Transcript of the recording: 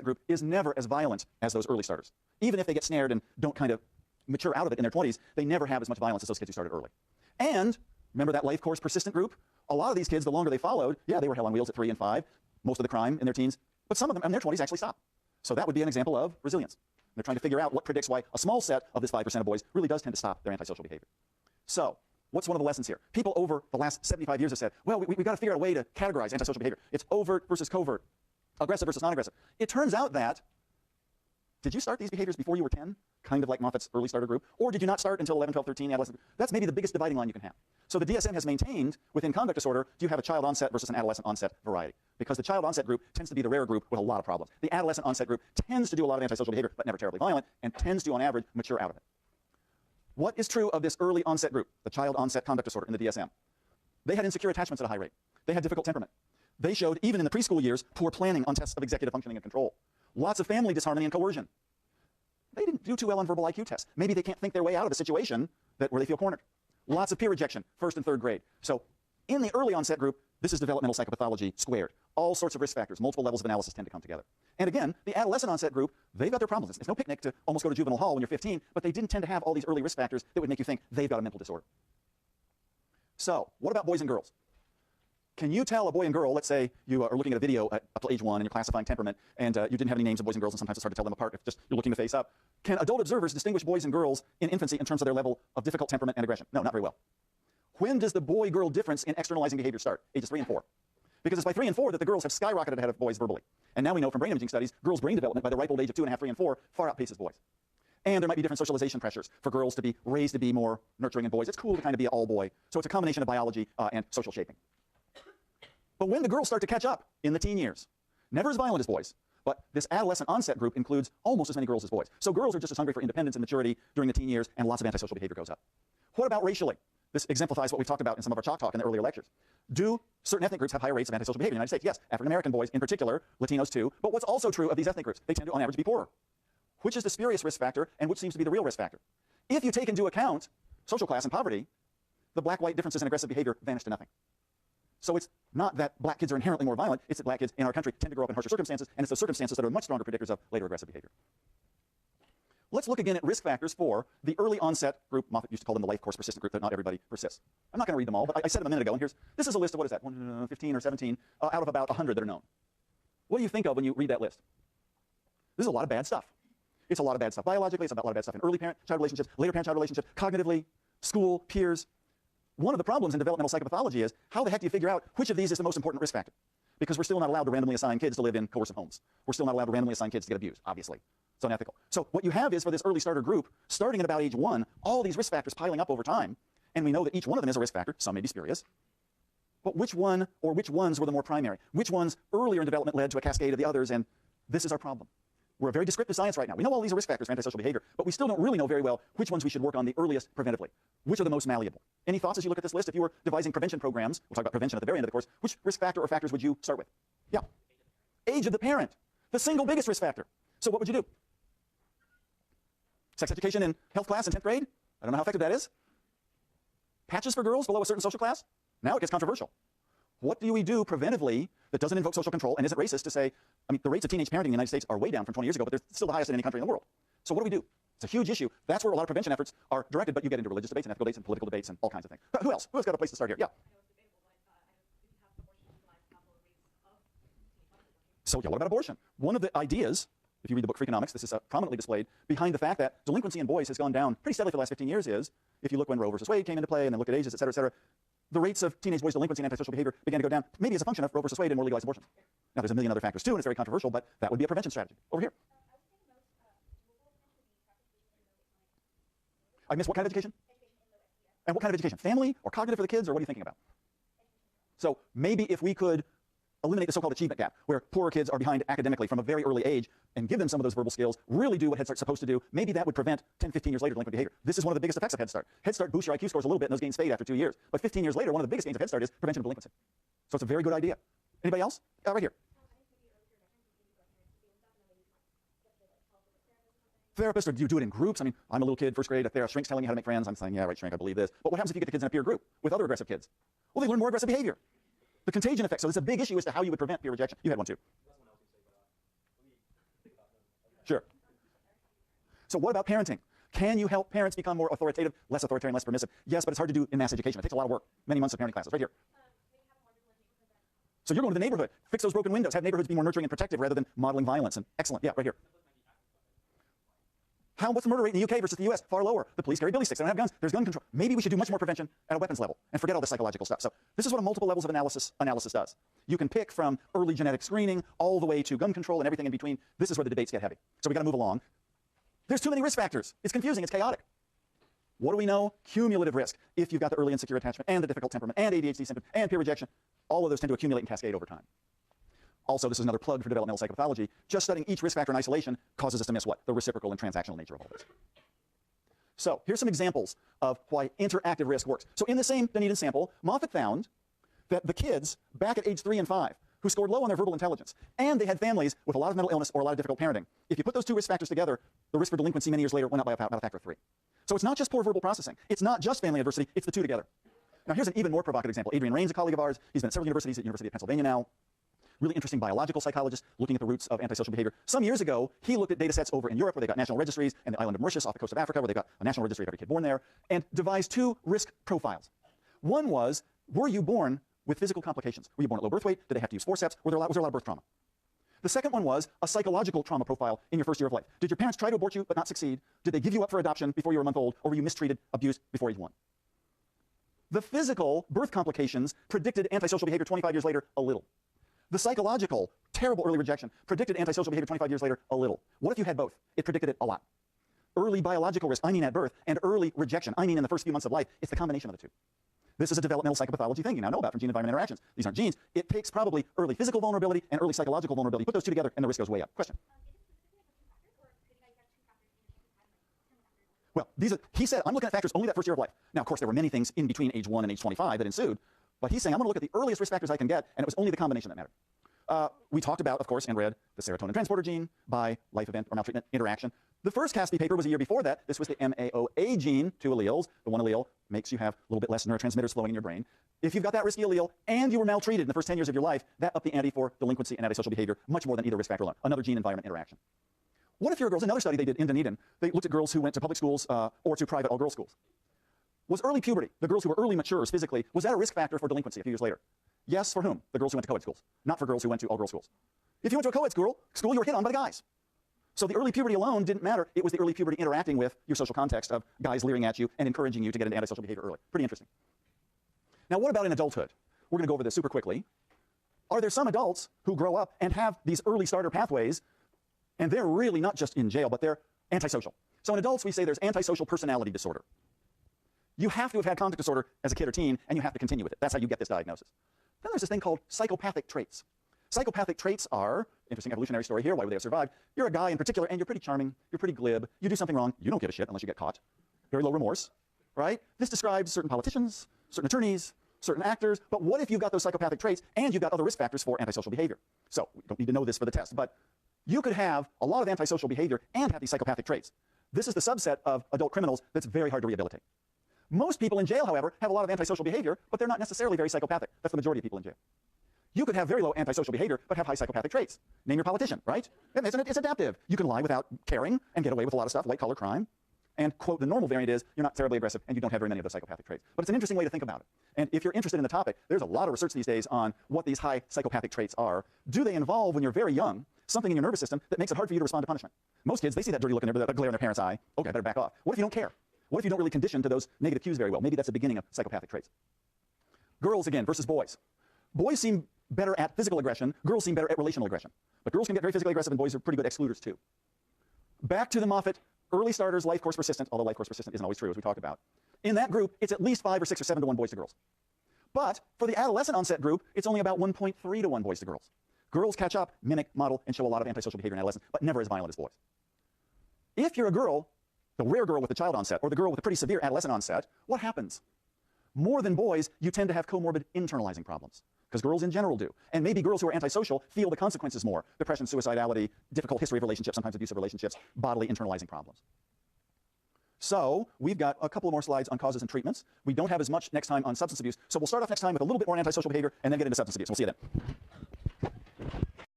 group is never as violent as those early starters. Even if they get snared and don't kind of mature out of it in their 20s, they never have as much violence as those kids who started early. And remember that life course persistent group? A lot of these kids, the longer they followed, yeah, they were hell on wheels at 3 and 5, most of the crime in their teens, but some of them in their 20s actually stopped. So that would be an example of resilience. They're trying to figure out what predicts why a small set of this 5% of boys really does tend to stop their antisocial behavior. So what's one of the lessons here? People over the last 75 years have said, well, we've got to figure out a way to categorize antisocial behavior. It's overt versus covert, aggressive versus non-aggressive. It turns out that, did you start these behaviors before you were 10? Kind of like Moffat's early starter group? Or did you not start until 11, 12, 13, adolescent? That's maybe the biggest dividing line you can have. So the DSM has maintained within conduct disorder, do you have a child onset versus an adolescent onset variety? Because the child onset group tends to be the rare group with a lot of problems. The adolescent onset group tends to do a lot of antisocial behavior, but never terribly violent, and tends to, on average, mature out of it. What is true of this early onset group, the child onset conduct disorder in the DSM? They had insecure attachments at a high rate. They had difficult temperament. They showed, even in the preschool years, poor planning on tests of executive functioning and control. Lots of family disharmony and coercion. They didn't do too well on verbal IQ tests. Maybe they can't think their way out of a situation where they feel cornered. Lots of peer rejection, 1st and 3rd grade. So in the early onset group, this is developmental psychopathology squared. All sorts of risk factors, multiple levels of analysis tend to come together. And again, the adolescent onset group, they've got their problems. It's no picnic to almost go to juvenile hall when you're 15, but they didn't tend to have all these early risk factors that would make you think they've got a mental disorder. So what about boys and girls? Can you tell a boy and girl, let's say you are looking at a video up to age 1 and you're classifying temperament, and you didn't have any names of boys and girls, and sometimes it's hard to tell them apart if just you're looking the face up. Can adult observers distinguish boys and girls in infancy in terms of their level of difficult temperament and aggression? No, not very well. When does the boy-girl difference in externalizing behavior start? Ages 3 and 4. Because it's by 3 and 4 that the girls have skyrocketed ahead of boys verbally. And now we know from brain imaging studies, girls' brain development by the ripe old age of 2.5, 3, and 4 far outpaces boys. And there might be different socialization pressures for girls to be raised to be more nurturing, and boys, it's cool to kind of be an all-boy. So it's a combination of biology and social shaping. But when the girls start to catch up in the teen years, never as violent as boys, but this adolescent onset group includes almost as many girls as boys. So girls are just as hungry for independence and maturity during the teen years, and lots of antisocial behavior goes up. What about racially? This exemplifies what we've talked about in some of our chalk talk in the earlier lectures. Do certain ethnic groups have higher rates of antisocial behavior in the United States? Yes, African-American boys in particular, Latinos too. But what's also true of these ethnic groups? They tend to, on average, be poorer. Which is the spurious risk factor, and which seems to be the real risk factor? If you take into account social class and poverty, the black-white differences in aggressive behavior vanish to nothing. So it's not that black kids are inherently more violent, it's that black kids in our country tend to grow up in harsher circumstances, and it's those circumstances that are much stronger predictors of later aggressive behavior. Let's look again at risk factors for the early onset group. Moffat used to call them the life course persistent group, that not everybody persists. I'm not going to read them all, but I said them a minute ago, and this is a list of, what is that, 15 or 17 out of about 100 that are known. What do you think of when you read that list? This is a lot of bad stuff. It's a lot of bad stuff biologically, it's a lot of bad stuff in early parent-child relationships, later parent-child relationships, cognitively, school, peers. One of the problems in developmental psychopathology is, how the heck do you figure out which of these is the most important risk factor? Because we're still not allowed to randomly assign kids to live in coercive homes. We're still not allowed to randomly assign kids to get abused, obviously. It's unethical. So what you have is, for this early starter group, starting at about age 1, all these risk factors piling up over time, and we know that each one of them is a risk factor. Some may be spurious. But which one or which ones were the more primary? Which ones earlier in development led to a cascade of the others? And this is our problem. We're a very descriptive science right now. We know all these are risk factors for antisocial behavior, but we still don't really know very well which ones we should work on the earliest preventively. Which are the most malleable? Any thoughts as you look at this list? If you were devising prevention programs, we'll talk about prevention at the very end of the course, which risk factor or factors would you start with? Yeah. Age of the parent. The single biggest risk factor. So what would you do? Sex education in health class in 10th grade? I don't know how effective that is. Patches for girls below a certain social class? Now it gets controversial. What do we do preventively that doesn't invoke social control and isn't racist to say, I mean, the rates of teenage parenting in the United States are way down from 20 years ago, but they're still the highest in any country in the world. So what do? It's a huge issue. That's where a lot of prevention efforts are directed, but you get into religious debates and ethical debates and political debates and all kinds of things. But who else? Who has got a place to start here? Yeah. So yeah, what about abortion? One of the ideas, if you read the book Freakonomics, this is prominently displayed, behind the fact that delinquency in boys has gone down pretty steadily for the last 15 years is, if you look when Roe versus Wade came into play and then look at ages, et cetera, the rates of teenage boys' delinquency and antisocial behavior began to go down, maybe as a function of Roe versus Wade and more legalized abortion. Now, there's a million other factors too, and it's very controversial, but that would be a prevention strategy. Over here. I missed what kind of education? And what kind of education? Family or cognitive for the kids, or what are you thinking about? So maybe if we could eliminate the so-called achievement gap, where poorer kids are behind academically from a very early age, and give them some of those verbal skills, really do what Head Start's supposed to do, maybe that would prevent 10, 15 years later delinquent behavior. This is one of the biggest effects of Head Start. Head Start boosts your IQ scores a little bit, and those gains fade after 2 years. But 15 years later, one of the biggest gains of Head Start is prevention of delinquency. So it's a very good idea. Anybody else? Right here. Therapist, or do you do it in groups? I mean, I'm a little kid, first grade, a shrink's telling me how to make friends. I'm saying, yeah, right, shrink, I believe this. But what happens if you get the kids in a peer group with other aggressive kids? Well, they learn more aggressive behavior. The contagion effect. So it's a big issue as to how you would prevent peer rejection. You had one too. So what about parenting? Can you help parents become more authoritative, less authoritarian, less permissive? Yes, but it's hard to do in mass education. It takes a lot of work, many months of parenting classes. Right here. So you're going to the neighborhood, fix those broken windows, have neighborhoods be more nurturing and protective rather than modeling violence. And excellent, yeah, right here. What's the murder rate in the UK versus the US? Far lower. The police carry billy sticks. They don't have guns. There's gun control. Maybe we should do much more prevention at a weapons level and forget all the psychological stuff. So this is what a multiple levels of analysis does. You can pick from early genetic screening all the way to gun control and everything in between. This is where the debates get heavy. So we got to move along. There's too many risk factors. It's confusing. It's chaotic. What do we know? Cumulative risk. If you've got the early insecure attachment and the difficult temperament and ADHD symptoms and peer rejection, all of those tend to accumulate and cascade over time. Also, this is another plug for developmental psychopathology. Just studying each risk factor in isolation causes us to miss what? The reciprocal and transactional nature of all this. So here's some examples of why interactive risk works. So in the same Dunedin sample, Moffitt found that the kids back at age 3 and 5 who scored low on their verbal intelligence, and they had families with a lot of mental illness or a lot of difficult parenting, if you put those two risk factors together, the risk for delinquency many years later went up by about a factor of 3. So it's not just poor verbal processing. It's not just family adversity. It's the two together. Now here's an even more provocative example. Adrian Rain's a colleague of ours. He's been at several universities, at University of Pennsylvania now. Really interesting biological psychologist looking at the roots of antisocial behavior. Some years ago, he looked at data sets over in Europe where they got national registries, and the island of Mauritius off the coast of Africa where they got a national registry of every kid born there, and devised 2 risk profiles. One was, were you born with physical complications? Were you born at low birth weight? Did they have to use forceps? Was there a lot of birth trauma? The second one was a psychological trauma profile in your first year of life. Did your parents try to abort you but not succeed? Did they give you up for adoption before you were a month old, or were you mistreated, abused before age 1? The physical birth complications predicted antisocial behavior 25 years later a little. The psychological, terrible early rejection predicted antisocial behavior 25 years later a little. What if you had both? It predicted it a lot. Early biological risk, I mean at birth, and early rejection, I mean in the first few months of life. It's the combination of the two. This is a developmental psychopathology thing you now know about from gene-environment interactions. These aren't genes. It takes probably early physical vulnerability and early psychological vulnerability. Put those two together and the risk goes way up. Question? Well, he said, I'm looking at factors only that first year of life. Now, of course, there were many things in between age 1 and age 25 that ensued, but he's saying, I'm going to look at the earliest risk factors I can get, and it was only the combination that mattered. We talked about, of course, and read the serotonin transporter gene by life event or maltreatment interaction. The first Caspi paper was a year before that. This was the MAOA gene, 2 alleles. The 1 allele makes you have a little bit less neurotransmitters flowing in your brain. If you've got that risky allele and you were maltreated in the first 10 years of your life, that upped the ante for delinquency and antisocial behavior much more than either risk factor alone. Another gene-environment interaction. What if you're girls? Another study they did in Dunedin, they looked at girls who went to public schools or to private all-girls schools. Was early puberty, the girls who were early matures physically, was that a risk factor for delinquency a few years later? Yes, for whom? The girls who went to co-ed schools, not for girls who went to all-girls schools. If you went to a co-ed school, you were hit on by the guys. So the early puberty alone didn't matter. It was the early puberty interacting with your social context of guys leering at you and encouraging you to get into antisocial behavior early. Pretty interesting. Now, what about in adulthood? We're going to go over this super quickly. Are there some adults who grow up and have these early starter pathways, and they're really not just in jail, but they're antisocial? So in adults, we say there's antisocial personality disorder. You have to have had conduct disorder as a kid or teen, and you have to continue with it. That's how you get this diagnosis. Then there's this thing called psychopathic traits. Psychopathic traits are, interesting evolutionary story here, why would they have survived? You're a guy in particular, and you're pretty charming, you're pretty glib, you do something wrong, you don't give a shit unless you get caught. Very low remorse, right? This describes certain politicians, certain attorneys, certain actors, but what if you've got those psychopathic traits and you've got other risk factors for antisocial behavior? So, we don't need to know this for the test, but you could have a lot of antisocial behavior and have these psychopathic traits. This is the subset of adult criminals that's very hard to rehabilitate. Most people in jail, however, have a lot of antisocial behavior, but they're not necessarily very psychopathic. That's the majority of people in jail. You could have very low antisocial behavior, but have high psychopathic traits. Name your politician, right? It's adaptive. You can lie without caring and get away with a lot of stuff, white-collar crime. And, quote, the normal variant is you're not terribly aggressive and you don't have very many of those psychopathic traits. But it's an interesting way to think about it. And if you're interested in the topic, there's a lot of research these days on what these high psychopathic traits are. Do they involve, when you're very young, something in your nervous system that makes it hard for you to respond to punishment? Most kids, they see that dirty look in that glare in their parents' eye. Okay, I better back off. What if you don't care? What if you don't really condition to those negative cues very well? Maybe that's the beginning of psychopathic traits. Girls, again, versus boys. Boys seem better at physical aggression. Girls seem better at relational aggression. But girls can get very physically aggressive, and boys are pretty good excluders, too. Back to the Moffitt, early starters, life course persistent, although life course persistent isn't always true, as we talked about. In that group, it's at least 5 or 6 or 7 to 1 boys to girls. But for the adolescent onset group, it's only about 1.3 to 1 boys to girls. Girls catch up, mimic, model, and show a lot of antisocial behavior in adolescence, but never as violent as boys. If you're a girl, the rare girl with the child onset, or the girl with a pretty severe adolescent onset, what happens? More than boys, you tend to have comorbid internalizing problems, because girls in general do. And maybe girls who are antisocial feel the consequences more. Depression, suicidality, difficult history of relationships, sometimes abusive relationships, bodily internalizing problems. So we've got a couple more slides on causes and treatments. We don't have as much next time on substance abuse, so we'll start off next time with a little bit more antisocial behavior and then get into substance abuse. We'll see you then.